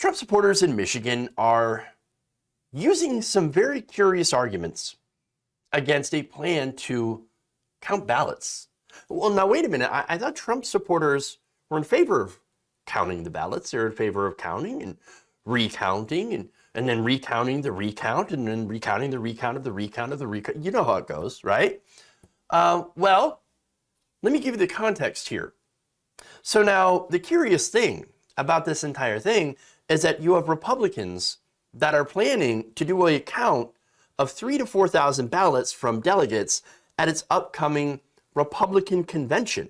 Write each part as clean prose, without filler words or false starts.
Trump supporters in Michigan are using some very curious arguments against a plan to count ballots. Well, now wait a minute. I thought Trump supporters were in favor of counting the ballots. They're in favor of counting and recounting and then recounting the recount and then recounting the recount of the recount of the recount. You know how it goes, right? Well, let me give you the context here. So now the curious thing about this entire thing is that you have Republicans that are planning to do a count of 3,000 to 4,000 ballots from delegates at its upcoming Republican convention.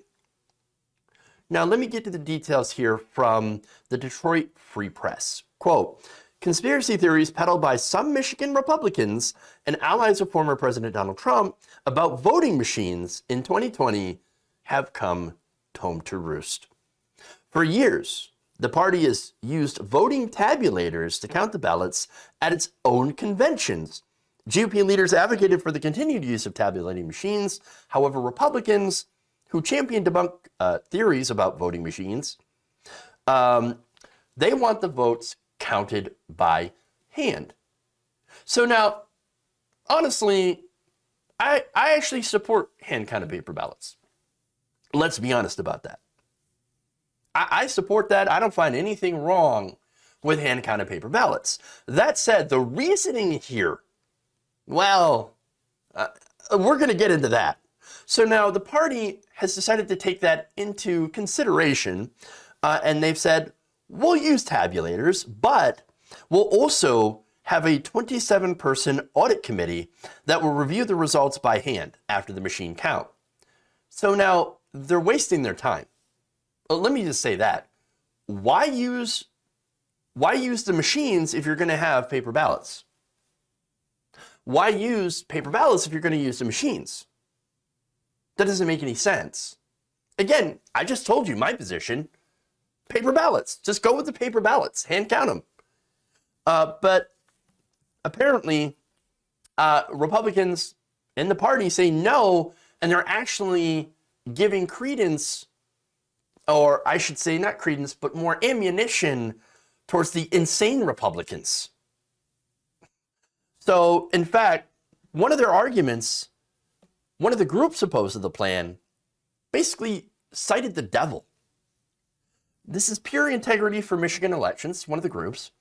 Now, let me get to the details here from the Detroit Free Press. Quote, conspiracy theories peddled by some Michigan Republicans and allies of former President Donald Trump about voting machines in 2020 have come home to roost. For years, the party has used voting tabulators to count the ballots at its own conventions. GOP leaders advocated for the continued use of tabulating machines. However, Republicans who champion debunk theories about voting machines, they want the votes counted by hand. So now, honestly, I actually support hand-counted paper ballots. Let's be honest about that. I support that. I don't find anything wrong with hand-counted paper ballots. That said, the reasoning here, well, we're going to get into that. So now the party has decided to take that into consideration, and they've said, we'll use tabulators, but we'll also have a 27-person audit committee that will review the results by hand after the machine count. So now they're wasting their time. Let me just say that. Why use the machines if you're going to have paper ballots? Why use paper ballots if you're going to use the machines? That doesn't make any sense. Again, I just told you my position. Paper ballots. Just go with the paper ballots. Hand count them. But apparently, Republicans in the party say no, and they're actually giving credence, or I should say not credence, but more ammunition towards the insane Republicans. So, in fact, one of their arguments, one of the groups opposed to the plan, basically cited the devil. This is Pure Integrity for Michigan Elections, one of the groups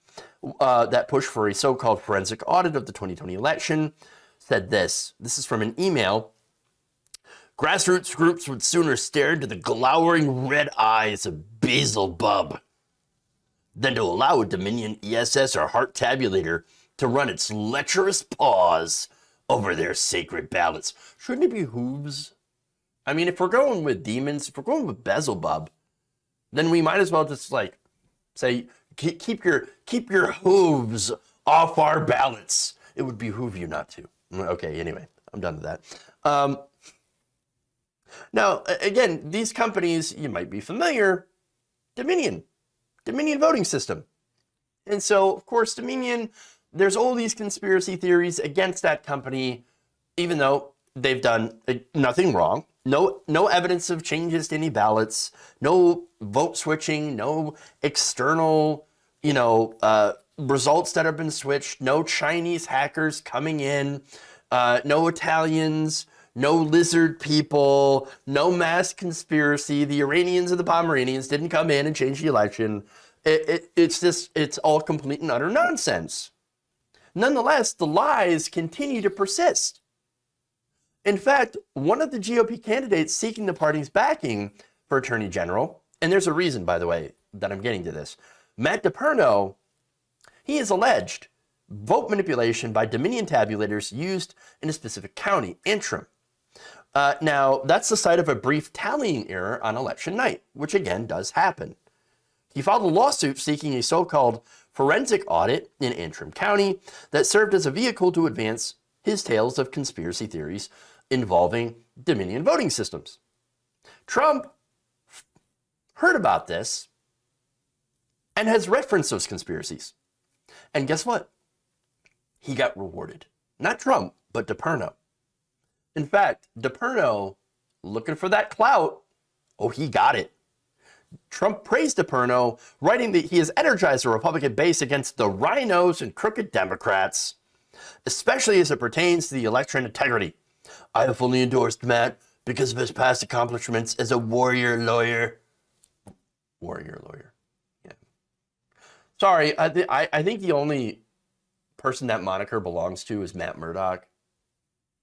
that pushed for a so-called forensic audit of the 2020 election, said this. This is from an email. Grassroots groups would sooner stare into the glowering red eyes of Beelzebub than to allow a Dominion ESS or Hart tabulator to run its lecherous paws over their sacred ballots. Shouldn't it be hooves? I mean, if we're going with demons, if we're going with Beelzebub, then we might as well just like say, keep your hooves off our ballots. It would behoove you not to. Okay, anyway, I'm done with that. Now, again, these companies, you might be familiar, Dominion voting system. And so, of course, Dominion, there's all these conspiracy theories against that company, even though they've done nothing wrong. No evidence of changes to any ballots, no vote switching, no external, results that have been switched, no Chinese hackers coming in, no Italians, no lizard people, no mass conspiracy. The Iranians and the Pomeranians didn't come in and change the election. It's all complete and utter nonsense. Nonetheless, the lies continue to persist. In fact, one of the GOP candidates seeking the party's backing for Attorney General, and there's a reason, by the way, that I'm getting to this, Matt DePerno, he has alleged vote manipulation by Dominion tabulators used in a specific county, Antrim. Now, that's the site of a brief tallying error on election night, which again does happen. He filed a lawsuit seeking a so-called forensic audit in Antrim County that served as a vehicle to advance his tales of conspiracy theories involving Dominion voting systems. Trump heard about this and has referenced those conspiracies. And guess what? He got rewarded. Not Trump, but DePerno. In fact, DePerno, looking for that clout, he got it. Trump praised DePerno, writing that he has energized the Republican base against the rhinos and crooked Democrats, especially as it pertains to the election integrity. I have fully endorsed Matt because of his past accomplishments as a warrior lawyer. Warrior lawyer. Yeah. Sorry, I think the only person that moniker belongs to is Matt Murdock,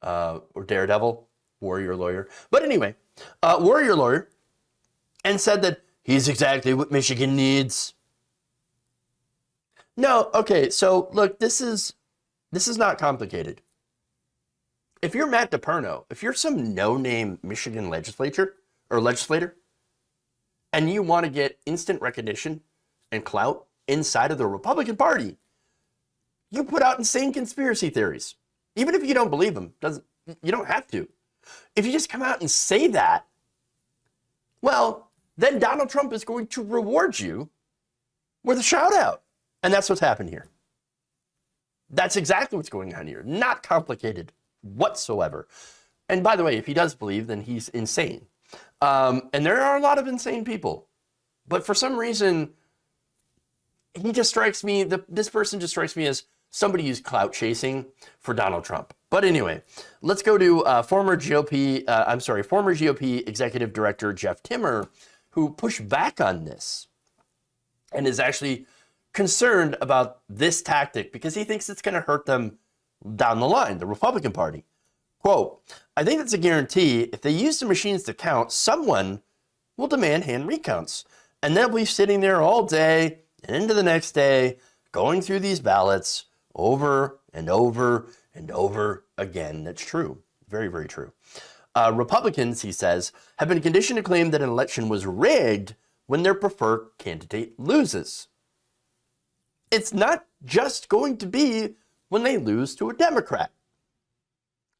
or Daredevil, warrior lawyer. But anyway, warrior lawyer, and said that he's exactly what Michigan needs. No, okay, so look, this is not complicated. If you're Matt DePerno, if you're some no-name Michigan legislator, and you want to get instant recognition and clout inside of the Republican Party, you put out insane conspiracy theories. Even if you don't believe them, you don't have to. If you just come out and say that, well, then Donald Trump is going to reward you with a shout out. And that's what's happened here. That's exactly what's going on here. Not complicated whatsoever. And by the way, if he does believe, then he's insane. And there are a lot of insane people. But for some reason, he just strikes me, this person just strikes me as somebody who's clout chasing for Donald Trump. But anyway, let's go to former GOP Executive Director Jeff Timmer, who pushed back on this and is actually concerned about this tactic because he thinks it's going to hurt them down the line, the Republican Party. Quote, I think it's a guarantee if they use the machines to count, someone will demand hand recounts. And they'll be sitting there all day and into the next day going through these ballots over and over and over again. That's true. Very, very true. Republicans, he says, have been conditioned to claim that an election was rigged when their preferred candidate loses. It's not just going to be when they lose to a Democrat.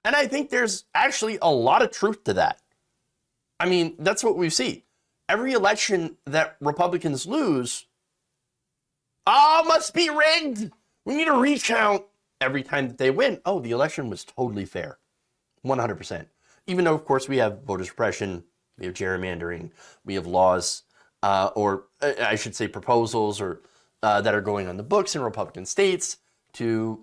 And I think there's actually a lot of truth to that. I mean, that's what we see. Every election that Republicans lose, must be rigged. We need a recount. Every time that they win, the election was totally fair. 100%. Even though, of course, we have voter suppression, we have gerrymandering, we have laws, or I should say proposals or that are going on the books in Republican states to,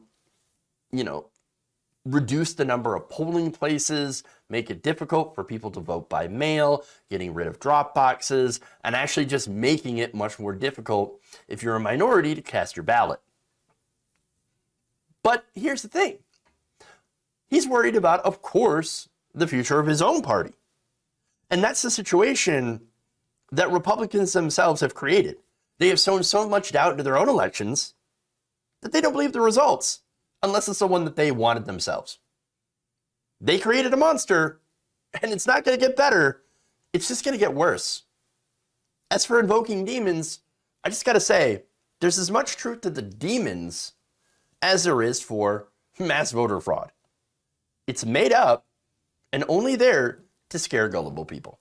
reduce the number of polling places, make it difficult for people to vote by mail, getting rid of drop boxes, and actually just making it much more difficult if you're a minority to cast your ballot. But here's the thing. He's worried about, of course, the future of his own party. And that's the situation that Republicans themselves have created. They have sown so much doubt into their own elections that they don't believe the results unless it's the one that they wanted themselves. They created a monster, and it's not going to get better. It's just going to get worse. As for invoking demons, I just got to say, there's as much truth to the demons as there is for mass voter fraud. It's made up and only there to scare gullible people.